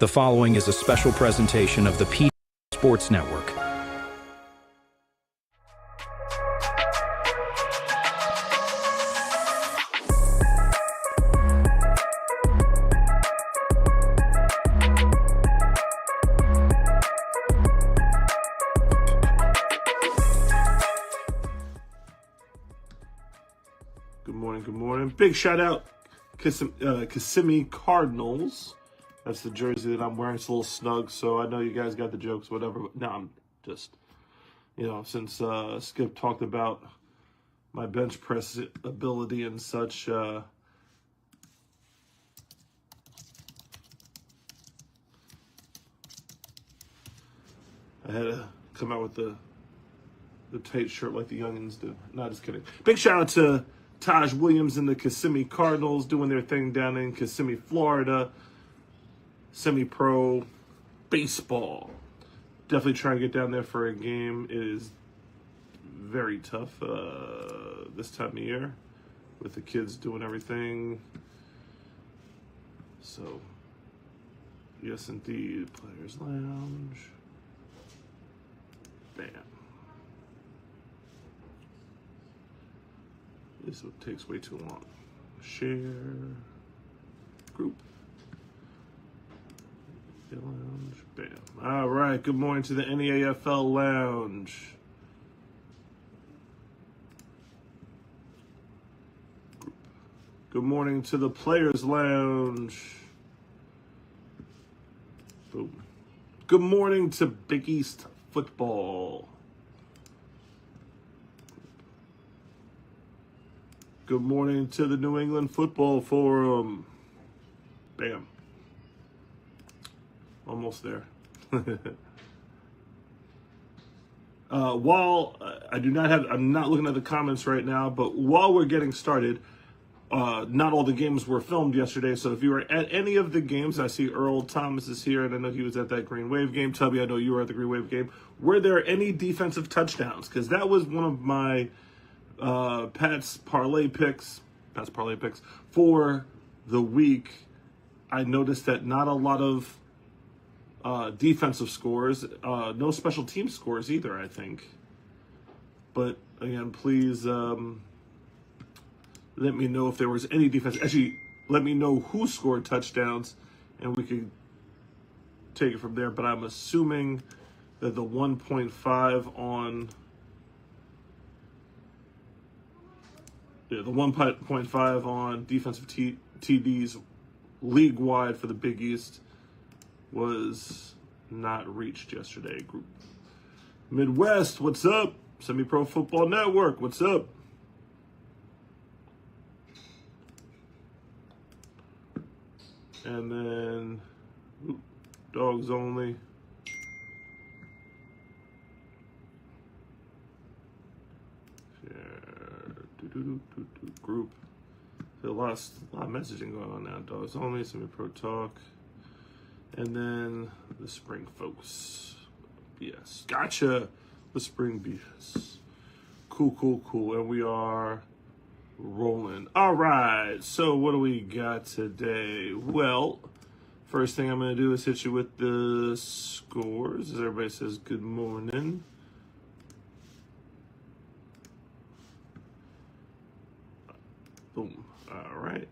The following is a special presentation of the Patt Sports Network. Good morning. Big shout out Kissimmee Cardinals. That's the jersey that I'm wearing. It's a little snug, so I know you guys got the jokes, whatever. But no, I'm just, since Skip talked about my bench press ability and such, I had to come out with the tight shirt like the youngins do. No, just kidding. Big shout out to Taj Williams and the Kissimmee Cardinals doing their thing down in Kissimmee, Florida. Semipro baseball. Definitely try and get down there for a game. It is very tough this time of year with the kids doing everything. So, yes, indeed. Players Lounge. Bam. This takes way too long. Share. Group. Lounge. Bam. All right. Good morning to the NEAFL Lounge. Group. Good morning to the Players Lounge. Boom. Good morning to Big East Football. Good morning to the New England Football Forum. Bam. Almost there. While I'm not looking at the comments right now, but while we're getting started, not all the games were filmed yesterday. So if you were at any of the games, I see Earl Thomas is here, and I know he was at that Green Wave game. Tubby, I know you were at the Green Wave game. Were there any defensive touchdowns? Because that was one of my Pat's parlay picks for the week. I noticed that not a lot of defensive scores, no special team scores either, I think. But again, please let me know if there was any defense. Actually, let me know who scored touchdowns, and we could take it from there. But I'm assuming that the 1.5 on the 1.5 on defensive TDs league-wide for the Big East was not reached yesterday. Group Midwest, what's up? Semi-Pro Football Network, what's up? And then Dogs Only. Group. There's a lot of messaging going on now. Dogs Only, Semi-Pro Talk. And then the Spring Folks. BS. Gotcha. The Spring BS. Cool. And we are rolling. All right. So what do we got today? Well, first thing I'm going to do is hit you with the scores. As everybody says good morning. Boom. All right.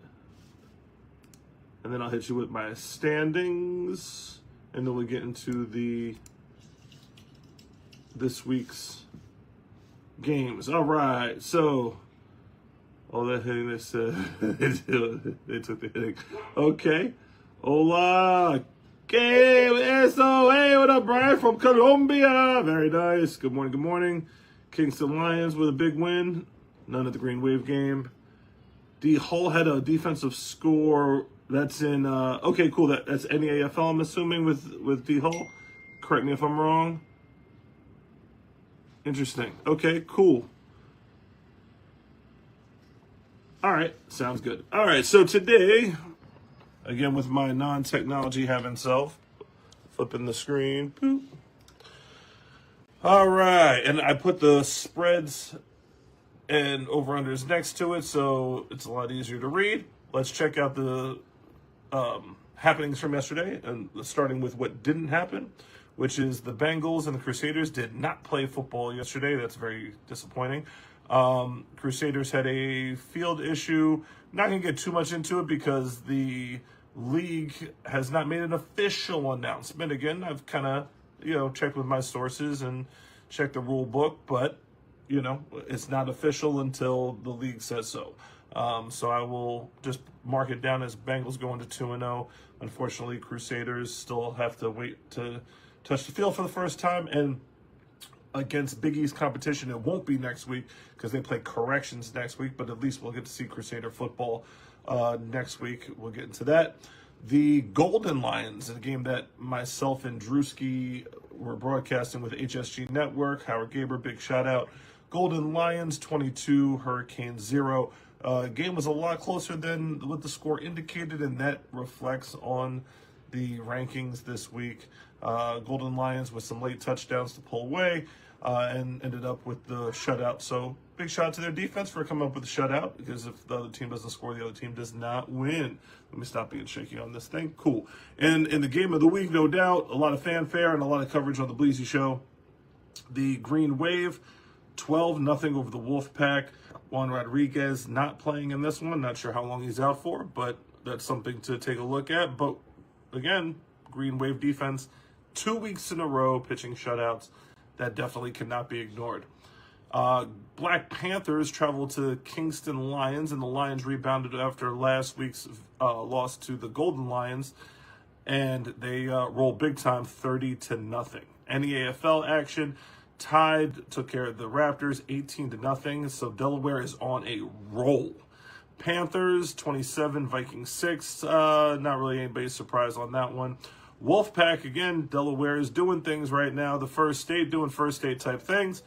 And then I'll hit you with my standings, and then we'll get into this week's games. All right, so all that hitting they said they took the hitting. Okay, hola, game so hey, what up, Brian from Colombia? Very nice. Good morning. Kingston Lions with a big win. None at the Green Wave game. D Hull had a defensive score. That's in, okay, cool. That's NEAFL, I'm assuming, with D Hull. Correct me if I'm wrong. Interesting. Okay, cool. All right, sounds good. All right, so today, again, with my non-technology having self, flipping the screen. Boop. All right, and I put the spreads and over-unders next to it, so it's a lot easier to read. Let's check out the happenings from yesterday, and starting with what didn't happen, which is the Bengals and the Crusaders did not play football yesterday. That's very disappointing. Crusaders had a field issue. Not going to get too much into it because the league has not made an official announcement. Again, I've kind of, checked with my sources and checked the rule book, but, it's not official until the league says so. So I will just mark it down as Bengals going to 2-0. Unfortunately, Crusaders still have to wait to touch the field for the first time. And against Big East competition, it won't be next week because they play Corrections next week, but at least we'll get to see Crusader football next week. We'll get into that. The Golden Lions, a game that myself and Drewski were broadcasting with HSG Network. Howard Gaber, big shout out. Golden Lions 22, Hurricanes 0. Game was a lot closer than what the score indicated, and that reflects on the rankings this week. Golden Lions with some late touchdowns to pull away and ended up with the shutout. So big shout out to their defense for coming up with the shutout, because if the other team doesn't score, the other team does not win. Let me stop being shaky on this thing. Cool. And in the game of the week, no doubt, a lot of fanfare and a lot of coverage on the Bleezy show. The Green Wave, 12-0 over the Wolfpack. Juan Rodriguez not playing in this one. Not sure how long he's out for, but that's something to take a look at. But again, Green Wave defense, 2 weeks in a row pitching shutouts. That definitely cannot be ignored. Black Panthers traveled to Kingston Lions, and the Lions rebounded after last week's loss to the Golden Lions, and they rolled big time, 30-0. NEAFL action. Tide took care of the Raptors, 18-0. So Delaware is on a roll. Panthers 27, Vikings 6. Not really anybody's surprise on that one. Wolfpack, again, Delaware is doing things right now. The First State doing First State type things.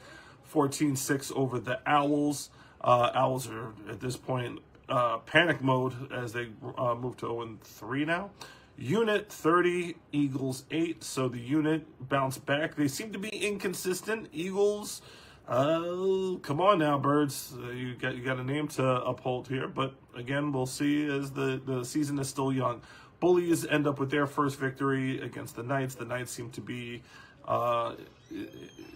14-6 over the Owls. Owls are at this point panic mode as they move to 0-3 now. Unit 30, Eagles 8. So the Unit bounced back. They seem to be inconsistent. Eagles, come on now, birds. You got a name to uphold here. But again, we'll see as the season is still young. Bullies end up with their first victory against the Knights. The Knights seem to be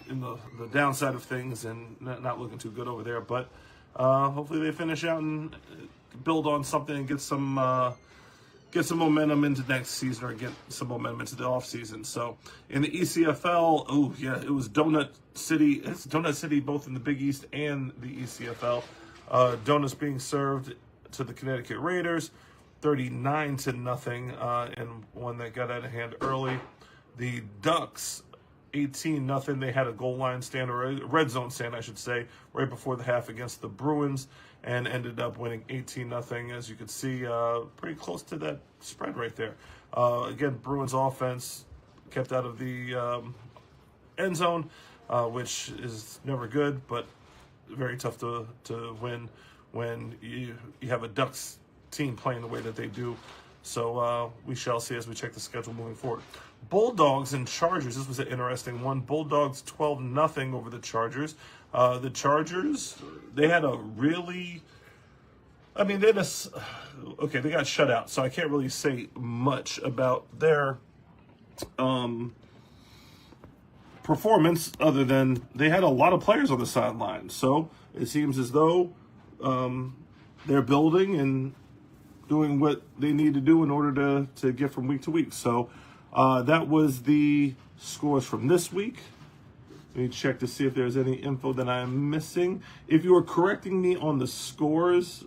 in the downside of things and not looking too good over there. But hopefully they finish out and build on something and get some momentum into next season, or get some momentum into the offseason. So in the ECFL, it was Donut City. It's Donut City both in the Big East and the ECFL. Donuts being served to the Connecticut Raiders, 39-0, and one that got out of hand early. The Ducks, 18-0. They had a goal line stand, or a red zone stand, I should say, right before the half against the Bruins, and ended up winning 18-0. As you can see, pretty close to that spread right there. Again, Bruins offense kept out of the end zone, which is never good, but very tough to win when you have a Ducks team playing the way that they do. So we shall see as we check the schedule moving forward. Bulldogs and Chargers. This was an interesting one. Bulldogs 12-0 over the Chargers. The Chargers, they had a really, they got shut out, so I can't really say much about their performance other than they had a lot of players on the sideline. So it seems as though they're building and doing what they need to do in order to get from week to week. So that was the scores from this week. Let me check to see if there's any info that I'm missing. If you are correcting me on the scores,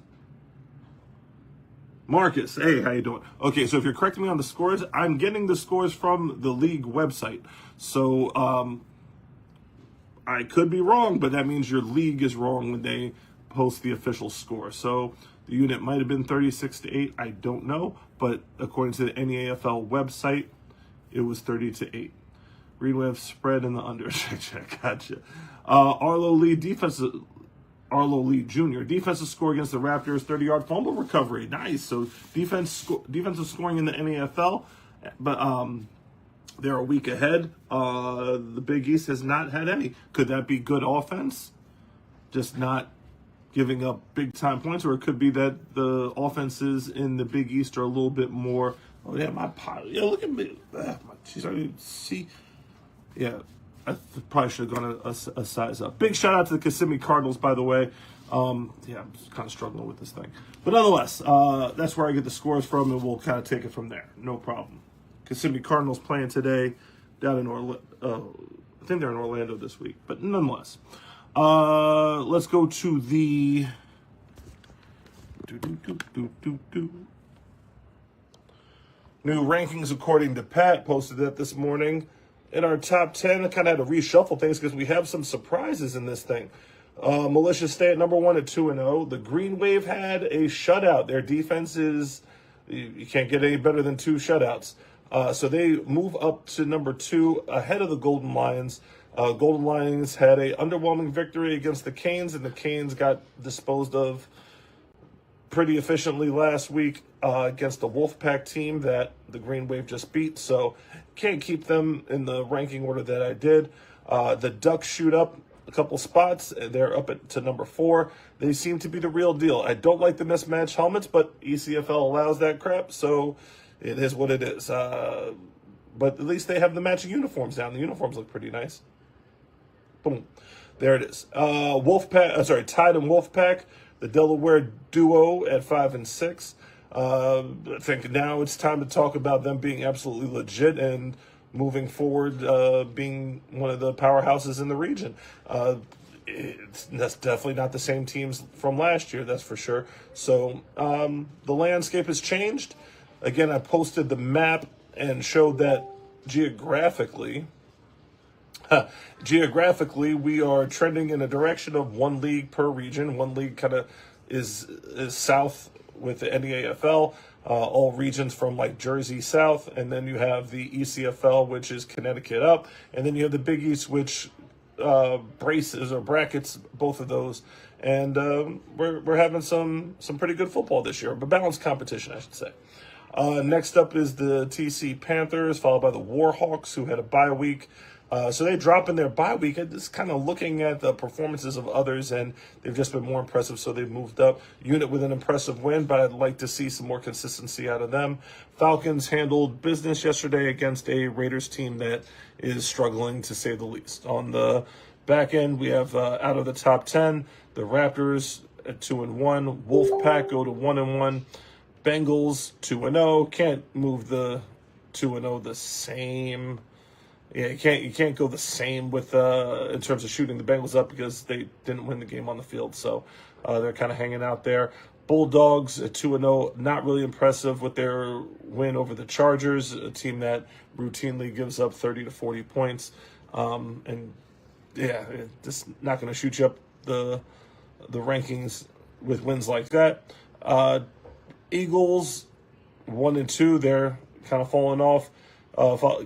Marcus, hey, how you doing? Okay, so if you're correcting me on the scores, I'm getting the scores from the league website. So I could be wrong, but that means your league is wrong when they post the official score. So the Unit might have been 36-8. I don't know, but according to the NEAFL website, it was 30-8. Greenwave spread in the under. Check. Gotcha. Arlo Lee Jr. Defensive score against the Raptors, 30-yard fumble recovery. Nice. So defensive scoring in the NAFL, but they're a week ahead. The Big East has not had any. Could that be good offense? Just not giving up big time points, or it could be that the offenses in the Big East are a little bit more. Oh yeah, my pot. Yeah, look at me. She's already see. Yeah, I probably should have gone a size up. Big shout out to the Kissimmee Cardinals, by the way. Yeah, I'm kind of struggling with this thing, but nonetheless, that's where I get the scores from, and we'll kind of take it from there. No problem. Kissimmee Cardinals playing today down in Orlando. I think they're in Orlando this week, but nonetheless, let's go to the new rankings according to Patt. Posted that this morning. In our top 10, I kind of had to reshuffle things because we have some surprises in this thing. Militia stay at number 1 at 2-0. The Green Wave had a shutout. Their defense is, you can't get any better than 2 shutouts. So they move up to number 2 ahead of the Golden Lions. Golden Lions had a underwhelming victory against the Canes, and the Canes got disposed of pretty efficiently last week against the Wolfpack team that the Green Wave just beat. So can't keep them in the ranking order that I did. The Ducks shoot up a couple spots. They're up to number 4. They seem to be the real deal. I don't like the mismatched helmets, but ECFL allows that crap, so it is what it is. But at least they have the matching uniforms down. The uniforms look pretty nice. Boom. There it is. Tide and Wolfpack, the Delaware duo at 5 and 6. I think now it's time to talk about them being absolutely legit and moving forward, being one of the powerhouses in the region. That's definitely not the same teams from last year, that's for sure. So the landscape has changed. Again, I posted the map and showed that geographically, we are trending in a direction of 1 league per region. 1 league kind of is south with the NEAFL, all regions from like Jersey south, and then you have the ECFL, which is Connecticut up, and then you have the Big East, which braces or brackets both of those. And we're having some pretty good football this year, but balanced competition, I should say. Next up is the TC Panthers, followed by the Warhawks, who had a bye week. So they drop in their bye week. I'm just kind of looking at the performances of others, and they've just been more impressive, so they've moved up. Unit with an impressive win, but I'd like to see some more consistency out of them. Falcons handled business yesterday against a Raiders team that is struggling, to say the least. On the back end, we have out of the top 10, the Raptors at 2-1. Wolfpack go to 1-1. Bengals 2-0. Can't move the 2-0 the same. Yeah, you can't go the same with in terms of shooting the Bengals up because they didn't win the game on the field, so they're kind of hanging out there. Bulldogs at 2-0, not really impressive with their win over the Chargers, a team that routinely gives up 30 to 40 points, and yeah, just not going to shoot you up the rankings with wins like that. Eagles 1-2, they're kind of falling off.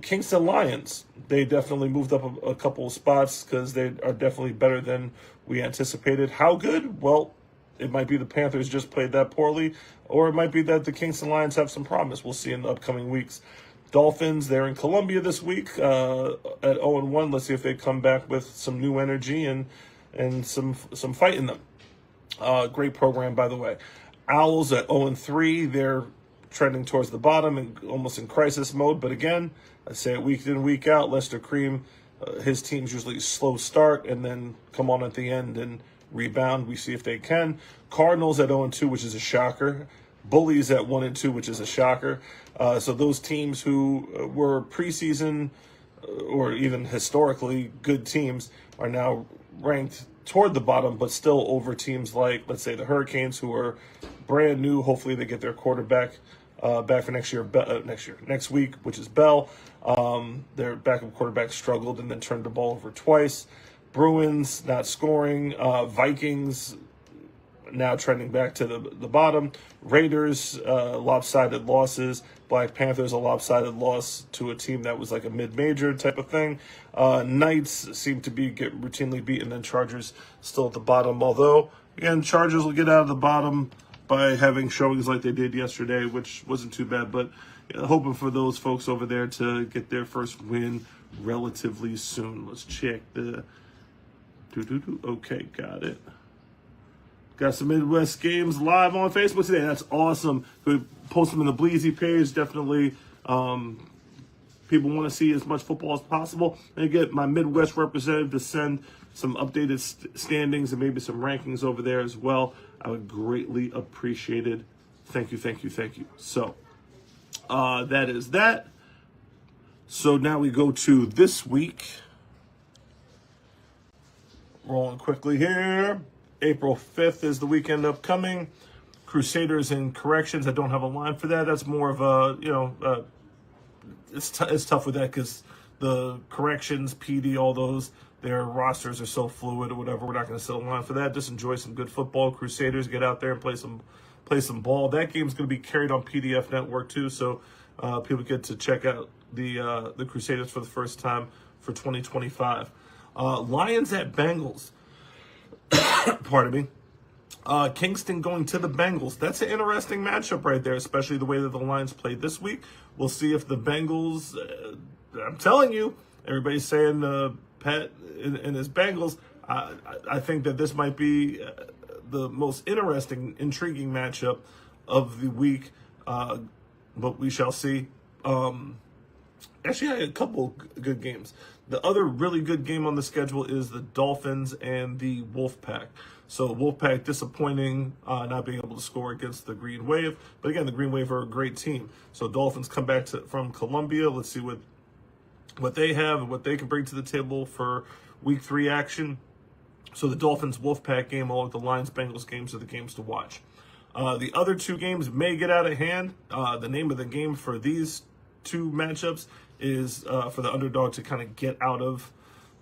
Kingston Lions, they definitely moved up a couple of spots because they are definitely better than we anticipated. How good? Well, it might be the Panthers just played that poorly, or it might be that the Kingston Lions have some promise. We'll see in the upcoming weeks. Dolphins, they're in Columbia this week at 0-1. Let's see if they come back with some new energy and some fight in them. Great program, by the way. Owls at 0-3, they're trending towards the bottom and almost in crisis mode. But again, I say it week in, week out, Lester Cream, his teams usually slow start and then come on at the end and rebound. We see if they can. Cardinals at 0-2, which is a shocker. Bullies at 1-2, which is a shocker. So those teams who were preseason or even historically good teams are now ranked toward the bottom, but still over teams like, let's say, the Hurricanes, who are brand new. Hopefully they get their quarterback back for next week, which is Bell. Their backup quarterback struggled and then turned the ball over twice. Bruins not scoring. Vikings now trending back to the bottom. Raiders, lopsided losses. Black Panthers, a lopsided loss to a team that was like a mid-major type of thing. Knights seem to be routinely beaten, and Chargers still at the bottom. Although, again, Chargers will get out of the bottom by having showings like they did yesterday, which wasn't too bad. But hoping for those folks over there to get their first win relatively soon. Let's check the... Okay, got it. Got some Midwest games live on Facebook today. That's awesome. We post them in the Bleezy page. Definitely, people want to see as much football as possible. And get my Midwest representative to send some updated standings and maybe some rankings over there as well. I would greatly appreciate it. Thank you, thank you, thank you. So, that is that. So now we go to this week. Rolling quickly here. April 5th is the weekend upcoming. Crusaders and Corrections. I don't have a line for that. That's more of a, it's tough with that because the Corrections, PD, all those, their rosters are so fluid or whatever. We're not going to set a line for that. Just enjoy some good football. Crusaders, get out there and play some ball. That game's going to be carried on PDF Network too, so people get to check out the Crusaders for the first time for 2025. Lions at Bengals. Pardon me. Kingston going to the Bengals. That's an interesting matchup right there, especially the way that the Lions played this week. We'll see if the Bengals, I'm telling you, everybody's saying Patt and his Bengals. I think that this might be the most interesting, intriguing matchup of the week, but we shall see. Actually, I had a couple good games. The other really good game on the schedule is the Dolphins and the Wolfpack. So Wolfpack disappointing, not being able to score against the Green Wave. But again, the Green Wave are a great team. So Dolphins come back from Columbia. Let's see what they have and what they can bring to the table for Week 3 action. So the Dolphins Wolfpack game, along with the Lions Bengals games, are the games to watch. The other two games may get out of hand. The name of the game for these two matchups is for the underdog to kind of get out of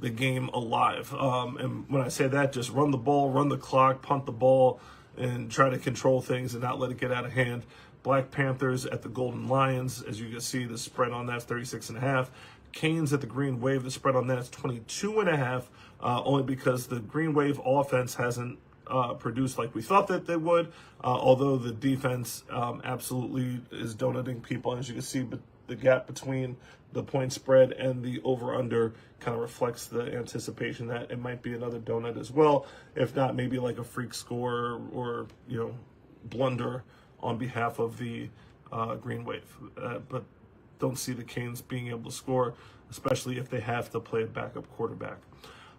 the game alive. And when I say that, just run the ball, run the clock, punt the ball, and try to control things and not let it get out of hand. Black Panthers at the Golden Lions. As you can see, the spread on that's 36.5. Canes at the Green Wave. The spread on that is 22.5. Only because the Green Wave offense hasn't produced like we thought that they would. Although the defense absolutely is donating people. As you can see, but the gap between the point spread and the over-under kind of reflects the anticipation that it might be another donut as well. If not, maybe like a freak score or blunder on behalf of the Green Wave. But don't see the Canes being able to score, especially if they have to play a backup quarterback.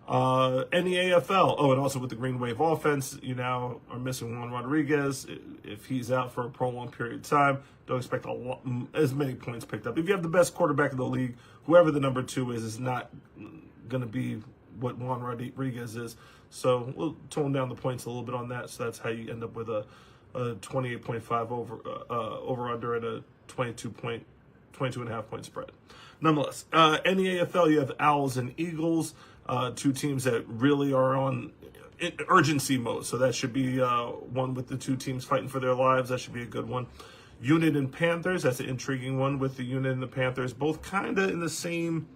In the AFL, and also with the Green Wave offense, you now are missing Juan Rodriguez. If he's out for a prolonged period of time, don't expect as many points picked up. If you have the best quarterback in the league, whoever the number 2 is not going to be what Juan Rodriguez is. So we'll tone down the points a little bit on that. So that's how you end up with a 28.5 over under at a 22.5 point spread. Nonetheless, in the AFL, you have Owls and Eagles. Two teams that really are on urgency mode. So that should be one with the two teams fighting for their lives. That should be a good one. Unit and Panthers. That's an intriguing one with the Unit and the Panthers. Both kind of in the same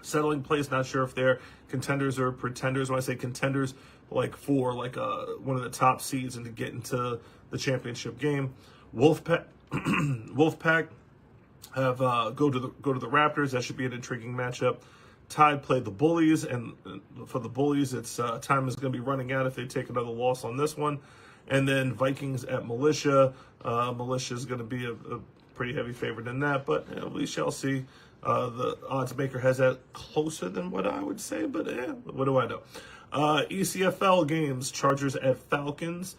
settling place. Not sure if they're contenders or pretenders. When I say contenders, like for one of the top seeds and to get into the championship game. Wolfpack have go to the Raptors. That should be an intriguing matchup. Tide play the Bullies, and for the Bullies, it's time is going to be running out if they take another loss on this one. And then Vikings at Militia. Militia is going to be a pretty heavy favorite in that, but we shall see. The odds maker has that closer than what I would say, but what do I know? ECFL games, Chargers at Falcons.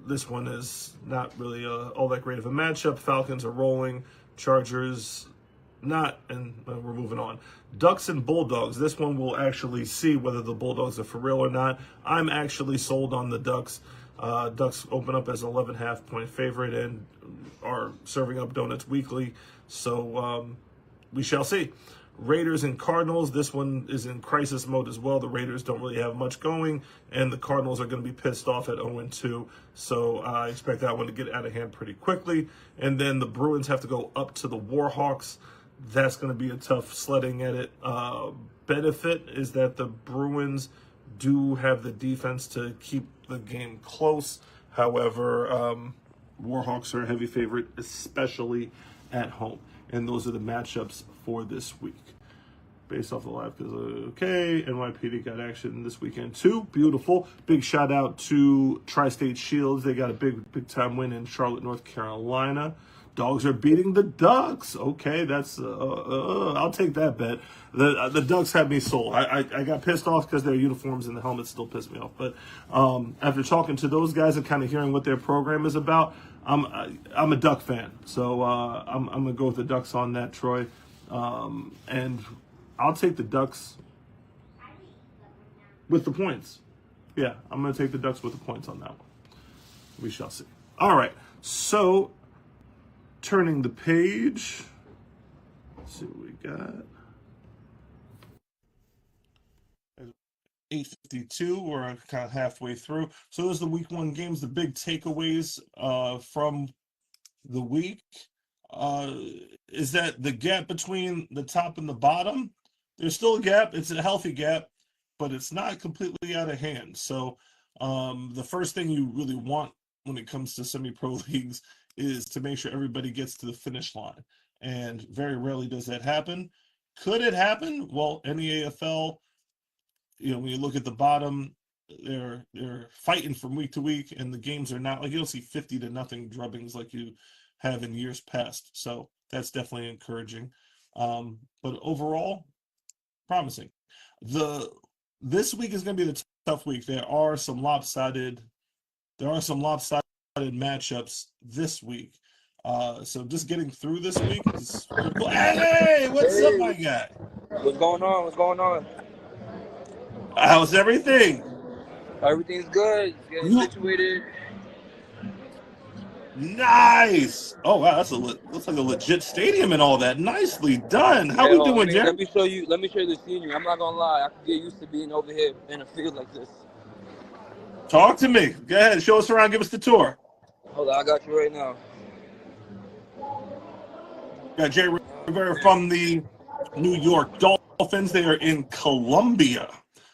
This one is not really all that great of a matchup. Falcons are rolling, Chargers not, and we're moving on. Ducks and Bulldogs. This one we'll actually see whether the Bulldogs are for real or not. I'm actually sold on the Ducks. Ducks open up as an 11.5 point favorite and are serving up donuts weekly. So we shall see. Raiders and Cardinals. This one is in crisis mode as well. The Raiders don't really have much going, and the Cardinals are going to be pissed off at 0-2. So I expect that one to get out of hand pretty quickly. And then the Bruins have to go up to the Warhawks. That's going to be a tough sledding at it. Benefit is that the Bruins do have the defense to keep the game close. However, Warhawks are a heavy favorite, especially at home. And those are the matchups for this week. based off the live because okay, NYPD got action this weekend too. Beautiful. Big shout out to Tri-State Shields. They got a big time win in Charlotte, North Carolina. Dogs are beating the Ducks. Okay, that's I'll take that bet. The Ducks have me sold. I got pissed off because their uniforms and the helmets still piss me off. But after talking to those guys and kind of hearing what their program is about, I'm a Duck fan. So I'm gonna go with the Ducks on that, Troy. And I'll take the Ducks with the points. Yeah, I'm gonna take the Ducks with the points on that one. We shall see. All right, so. Turning the page. Let's see what we got. 8:52. We're kind of halfway through. So those are the week 1 games. The big takeaways from the week is that the gap between the top and the bottom. There's still a gap. It's a healthy gap, but it's not completely out of hand. So the first thing you really want when it comes to semi-pro leagues is to make sure everybody gets to the finish line. And very rarely does that happen. Could it happen? Well, NEAFL, when you look at the bottom, they're fighting from week to week, and the games are not like you don't see 50-0 drubbings like you have in years past. So that's definitely encouraging. But overall, promising. This week is going to be the tough week. There are some lopsided matchups this week. So just getting through this week is cool. Hey, what's up, my guy? What's going on? What's going on? How's everything? Everything's good. Getting situated. Nice. Oh wow, looks like a legit stadium and all that. Nicely done. How we doing, Jerry? Let me show you the scenery. I'm not gonna lie, I can get used to being over here in a field like this. Talk to me. Go ahead, show us around. Give us the tour. Hold on, I got you right now. Got Jay Rivera from the New York Dolphins. They are in Columbia,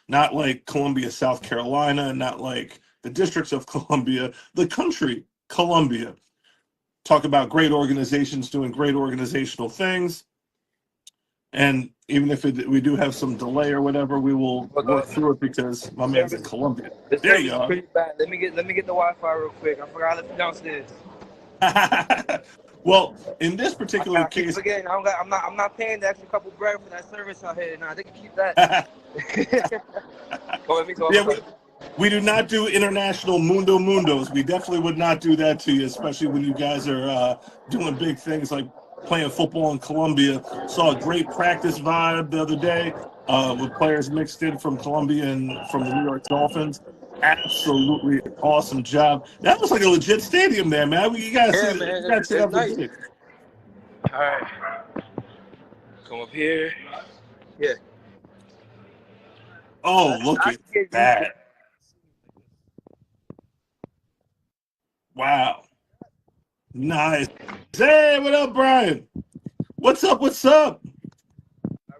not like Columbia, South Carolina, not like the districts of Columbia, the country, Columbia. Talk about great organizations doing great organizational things. And even if we do have some delay or whatever, we will work through it because my man's in Columbia. There you are. Pretty bad. Let me get the Wi-Fi real quick. I forgot I left it downstairs. Well, in this particular case, again, I'm not paying the extra couple bread for that service out here. Nah, they can keep that. We do not do international mundos. We definitely would not do that to you, especially when you guys are doing big things like playing football in Columbia. Saw a great practice vibe the other day with players mixed in from Columbia and from the New York Dolphins. Absolutely awesome job. That was like a legit stadium there, man. You guys see that shit up nice. All right. Come up here. Yeah. Oh, look at that. Wow. Nice. Hey, what up, Brian? What's up? I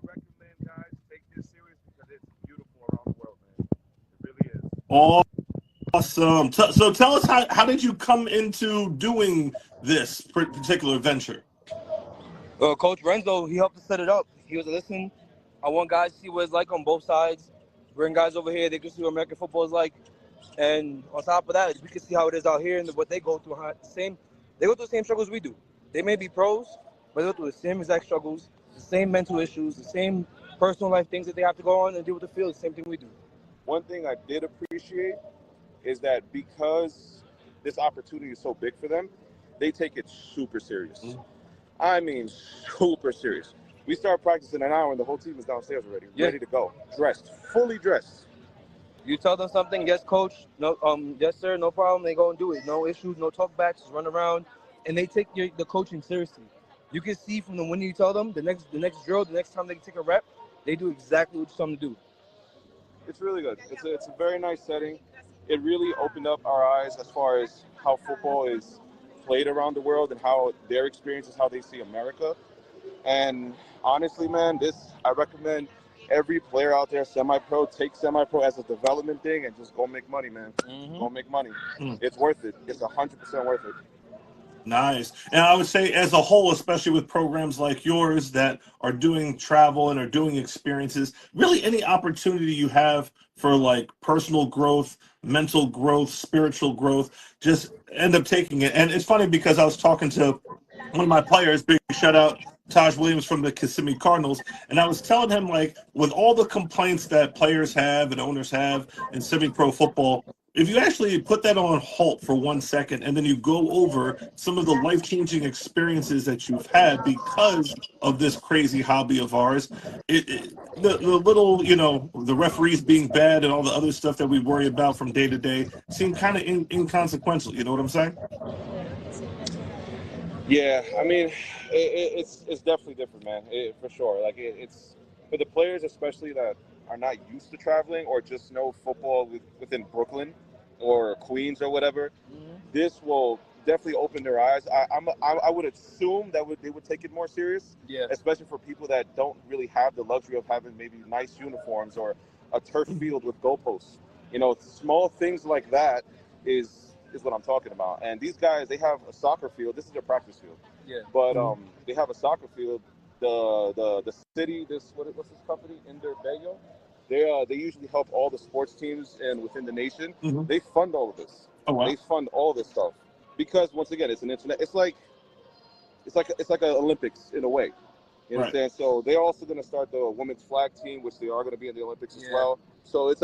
recommend guys take this serious because it's beautiful around the world, man. It really is. Awesome. So tell us, how did you come into doing this particular venture? Coach Renzo, he helped us set it up. He was listening. I want guys to see what it's like on both sides. Bring guys over here. They can see what American football is like. And on top of that, we can see how it is out here and what they go through. They go through the same struggles we do. They may be pros, but they go through the same exact struggles, the same mental issues, the same personal life things that they have to go on and deal with the field, the same thing we do. One thing I did appreciate is that because this opportunity is so big for them, they take it super serious. Mm-hmm. I mean, super serious. We start practicing an hour and the whole team is downstairs already, ready to go, dressed, fully dressed. You tell them something, yes, coach, no, yes, sir, no problem. They go and do it. No issues, no talkbacks, just run around, and they take the coaching seriously. You can see from when you tell them the next drill, the next time they take a rep, they do exactly what you tell them to do. It's really good. It's a very nice setting. It really opened up our eyes as far as how football is played around the world and how their experience is how they see America. And honestly, man, I recommend every player out there, semi-pro, take semi-pro as a development thing and just go make money, man. Mm-hmm. Go make money. Mm. It's worth it. It's 100% worth it. Nice. And I would say, as a whole, especially with programs like yours that are doing travel and are doing experiences, really any opportunity you have for like personal growth, mental growth, spiritual growth, just end up taking it. And it's funny because I was talking to one of my players, big shout out Taj Williams from the Kissimmee Cardinals, and I was telling him like with all the complaints that players have and owners have in semi-pro football, if you actually put that on halt for 1 second and then you go over some of the life-changing experiences that you've had because of this crazy hobby of ours, the little, the referees being bad and all the other stuff that we worry about from day to day seem kind of inconsequential. You know what I'm saying? Yeah, I mean, it's definitely different, man, for sure. Like it's for the players, especially that are not used to traveling or just know football within Brooklyn or Queens or whatever. This will definitely open their eyes. I would assume that they would take it more serious, Yeah. especially for people that don't really have the luxury of having maybe nice uniforms or a turf field with goalposts. Small things like that is what I'm talking about. And these guys, they have a soccer field. This is their practice field. Yeah. But they have a soccer field. The city, what's this company? Inderbeyo. They usually help all the sports teams and within the nation. Mhm. They fund all of this. Oh wow. They fund all this stuff because once again, it's an internet. It's like an Olympics in a way. You Right. understand? So they're also going to start the women's flag team, which they are going to be in the Olympics as well. So it's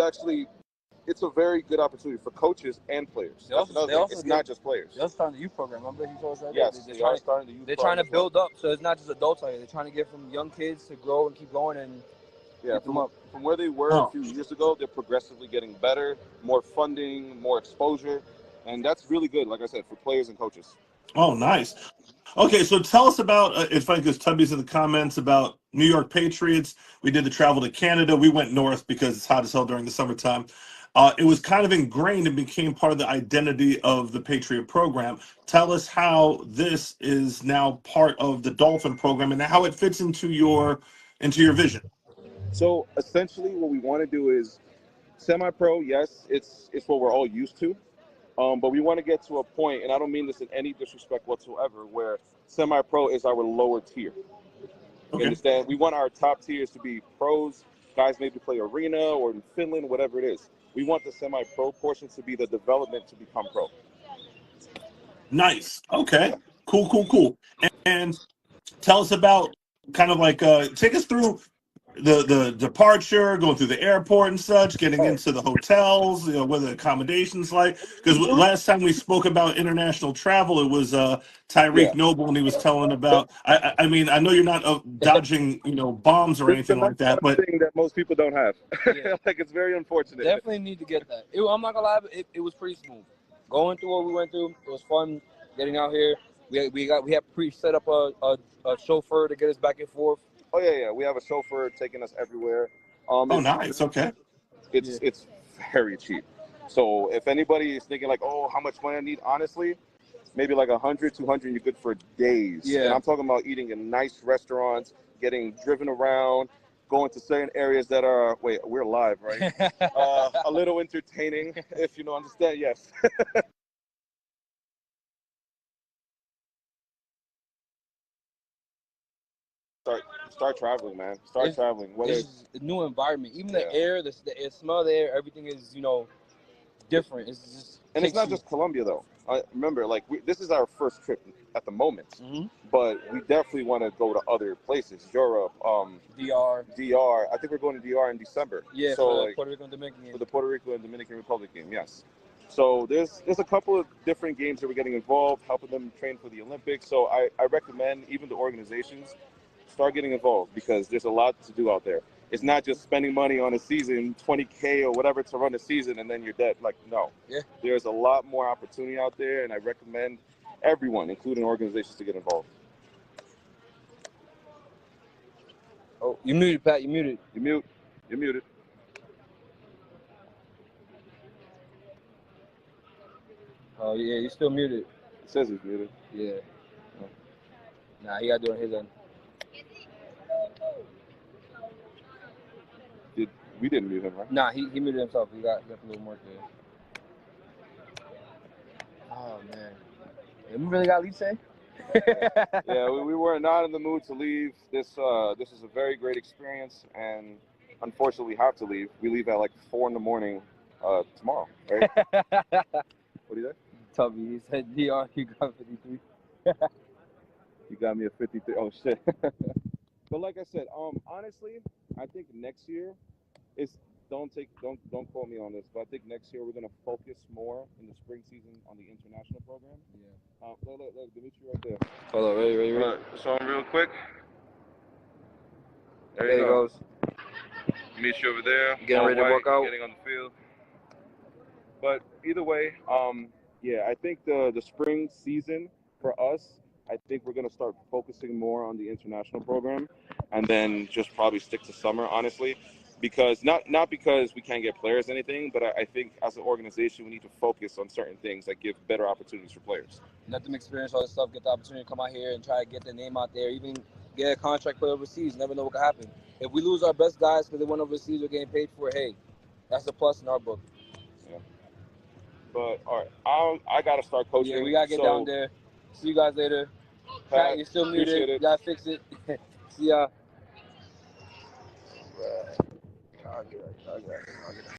a very good opportunity for coaches and players. That's another thing. It's not just players. They're starting the youth program. Remember he told us that? Yes, they are starting the youth They're trying to program as build up, so it's not just adults out here. They're trying to get from young kids to grow and keep going and Yeah, keep them up. from where they were a few years ago, they're progressively getting better, more funding, more exposure, and that's really good, like I said, for players and coaches. Oh, nice. Okay, so tell us about, it's funny because Tubby's in the comments about New York Patriots. We did the travel to Canada. We went north because it's hot as hell during the summertime. It was kind of ingrained and became part of the identity of the Patriot program. Tell us how this is now part of the Dolphin program and how it fits into your vision. So essentially, what we want to do is semi-pro. Yes, it's what we're all used to, but we want to get to a point, and I don't mean this in any disrespect whatsoever, where semi-pro is our lower tier. You understand? We want our top tiers to be pros, guys maybe play arena or in Finland, whatever it is. We want the semi-pro portion to be the development to become pro. Nice. Okay. Cool. And tell us about kind of like take us through the departure, going through the airport and such, getting into the hotels, what the accommodations like. Because last time we spoke about international travel, it was Tyreek Noble, and he was telling about. I mean, I know you're not dodging, bombs or anything like that, but thing that most people don't have. Like it's very unfortunate. Definitely need to get that. I'm not gonna lie, it was pretty smooth. Going through what we went through, it was fun getting out here. We had set up a chauffeur to get us back and forth. Oh yeah. We have a chauffeur taking us everywhere. Nice. Okay. It's very cheap. So if anybody is thinking like, oh, how much money I need, honestly, maybe like 100, 200, you're good for days. Yeah. And I'm talking about eating in nice restaurants, getting driven around, going to certain areas that are, wait, we're live, right? A little entertaining, if you understand, yes. Start traveling, man. Start traveling. It's a new environment. Even the air, the smell of the air, everything is, different. It's just, and it's not just Colombia though. Remember, like this is our first trip at the moment, but we definitely want to go to other places, Europe, DR. I think we're going to DR in December. Yeah, so for the Puerto Rico and Dominican game. For the Puerto Rico and Dominican Republic game, yes. So there's a couple of different games that we're getting involved, helping them train for the Olympics. So I recommend even the organizations start getting involved because there's a lot to do out there. It's not just spending money on a season, 20K or whatever to run a season, and then you're dead. Like, no. Yeah. There's a lot more opportunity out there, and I recommend everyone, including organizations, to get involved. Oh, you muted, Pat. You muted. You're muted. Oh, yeah, you're still muted. It says he's muted. Yeah. Nah, he got to do it on his end. We didn't mute him, right? Nah, he muted himself. He got a little more there. Oh, man. We really got to leave today? Yeah, we were not in the mood to leave. This is a very great experience, and unfortunately, we have to leave. We leave at like 4 in the morning tomorrow, right? What do you say? Tubby, he said, DR, you got 53. You got me a 53. Oh shit. But like I said, honestly, I think next year is don't quote me on this, but I think next year we're gonna focus more in the spring season on the international program. Yeah. Look, Dimitri right there. Hold on, ready. Show him real quick. There he goes. Dimitri over there. Getting ready to work out. Getting on the field. But either way, yeah, I think the spring season for us, I think we're gonna start focusing more on the international program, and then just probably stick to summer, honestly, because not because we can't get players or anything, but I think as an organization we need to focus on certain things that give better opportunities for players. Let them experience all this stuff, get the opportunity to come out here and try to get their name out there, even get a contract put overseas. Never know what could happen. If we lose our best guys because they went overseas or getting paid for it, hey, that's a plus in our book. Yeah. But all right, I gotta start coaching. Yeah, we gotta get down there. See you guys later. Pat, you're still muted. You gotta fix it. See ya. I'll get it.